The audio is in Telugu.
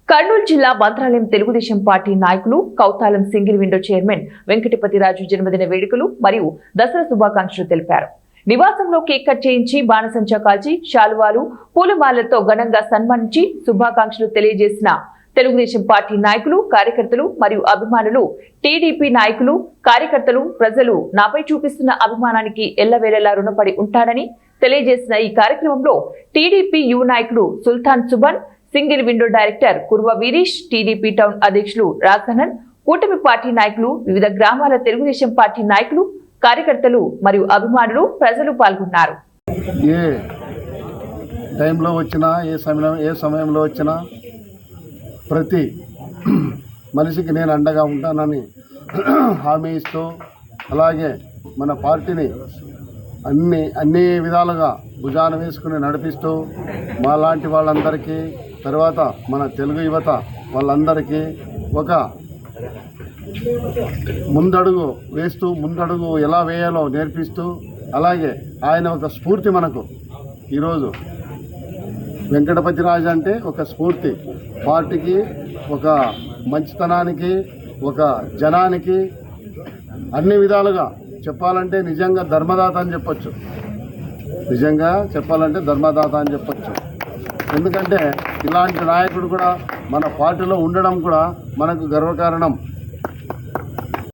కర్నూలు జిల్లా మంత్రాలయం తెలుగుదేశం పార్టీ నాయకులు Kowthalam single window chairman Venkatapathi Raju జన్మదిన వేడుకలు మరియు దసరా శుభాకాంక్షలు తెలిపారు. నివాసంలో కేక్ కట్ చేయించి బాణసంచా కాల్చి శాలువాలు పూలమాలలతో ఘనంగా సన్మానించి శుభాకాంక్షలు తెలియజేసిన తెలుగుదేశం పార్టీ నాయకులు కార్యకర్తలు మరియు అభిమానులు, టీడీపీ నాయకులు కార్యకర్తలు, ప్రజలు నాపై చూపిస్తున్న అభిమానానికి ఎల్లవేళలా రుణపడి ఉంటారని తెలియజేసిన ఈ కార్యక్రమంలో టీడీపీ యువ నాయకుడు Sultan Subhan, single window director Kurva Veeresh, TDP town అధ్యక్షులు రాజనన్, కూటమి పార్టీ నాయకులు, వివిధ గ్రామాల తెలుగుదేశం పార్టీ నాయకులు, కార్యకర్తలు మరియు అభిమానులు, ప్రజలు పాల్గొన్నారు. ఏ టైంలో వచ్చినా ఏ సమయంలో వచ్చినా ప్రతి మనిషికి నేను అండగా ఉంటానని హామీ ఇస్తూ, అలాగే మన పార్టీని అన్ని విధాలుగా భుజాన వేసుకుని నడిపిస్తూ మాలాంటి వాళ్ళందరికీ, తర్వాత మన తెలుగు యువత వాళ్ళందరికీ ఒక ముందడుగు ఎలా వేయాలో నేర్పిస్తూ, అలాగే ఆయన ఒక స్ఫూర్తి మనకు. ఈరోజు వెంకటపతిరాజు అంటే ఒక స్ఫూర్తి, పార్టీకి, ఒక మంచితనానికి, ఒక జనానికి అన్ని విధాలుగా చెప్పాలంటే నిజంగా ధర్మదాత అని చెప్పొచ్చు. ఎందుకంటే ఇలాంటి నాయకుడు కూడా మన పార్టీలో ఉండడం కూడా మనకు గర్వకారణం.